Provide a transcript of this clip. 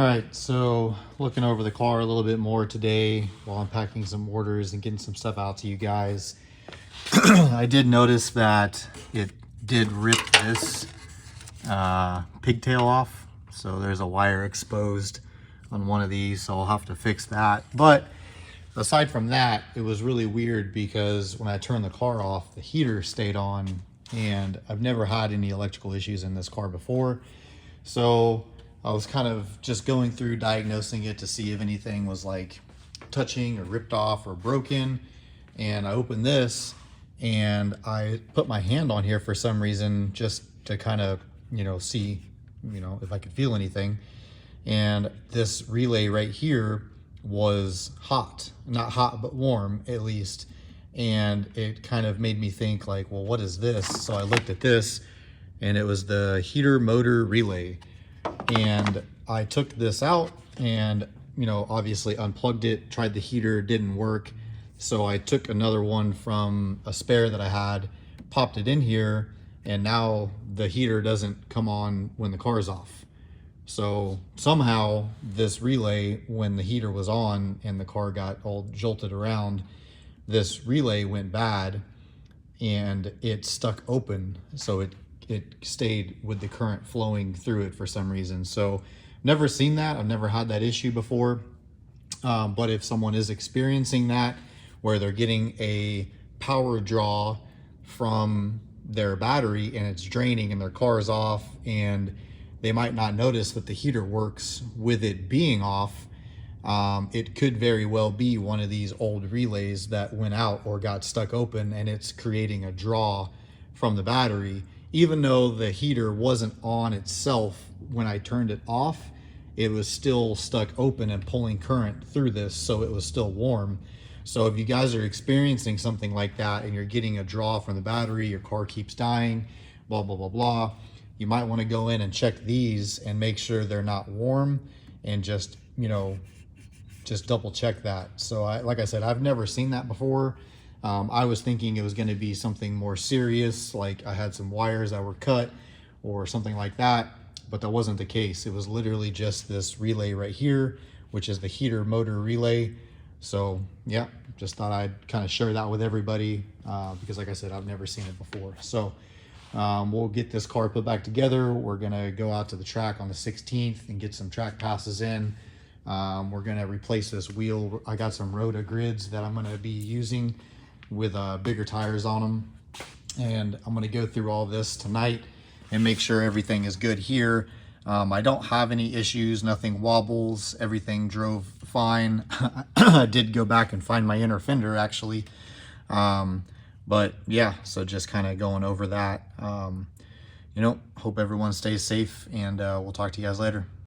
All right, so looking over the car a little bit more today while I'm packing some orders and getting some stuff out to you guys. I did notice that it did rip this pigtail off. So there's a wire exposed on one of these, so I'll have to fix that. But aside from that, it was really weird because when I turned the car off, the heater stayed on, and I've never had any electrical issues in this car before. So I was kind of just going through diagnosing it to see if anything was like touching or ripped off or broken. And I opened this and I put my hand on here for some reason just to kind of, see, if I could feel anything. And this relay right here was hot, not hot, but warm at least. And it kind of made me think like, well, what is this? So I looked at this and it was the heater motor relay. And I took this out and, obviously unplugged it, tried the heater, didn't work. So I took another one from a spare that I had, popped it in here, and now the heater doesn't come on when the car is off. So somehow this relay, when the heater was on and the car got all jolted around, this relay went bad and it stuck open. So it stayed with the current flowing through it for some reason. So never seen that. I've never had that issue before. But if someone is experiencing that, where they're getting a power draw from their battery and it's draining and their car is off, and they might not notice that the heater works with it being off, it could very well be one of these old relays that went out or got stuck open, and it's creating a draw from the battery. Even though the heater wasn't on itself when I turned it off, it was still stuck open and pulling current through this, so it was still warm. So if you guys are experiencing something like that and you're getting a draw from the battery, your car keeps dying, blah, blah, blah, blah, you might want to go in and check these and make sure they're not warm, and just double check that. So like I said, I've never seen that before. I was thinking it was going to be something more serious, like I had some wires that were cut or something like that, but that wasn't the case. It was literally just this relay right here, which is the heater motor relay. So yeah, just thought I'd kind of share that with everybody because like I said, I've never seen it before. So we'll get this car put back together. We're going to go out to the track on the 16th and get some track passes in. We're going to replace this wheel. I got some Rota grids that I'm going to be using with bigger tires on them, and I'm going to go through all this tonight and make sure everything is good here. I don't have any issues, nothing wobbles, everything drove fine. I did go back and find my inner fender actually, but yeah, so just kind of going over that. Hope everyone stays safe, and we'll talk to you guys later.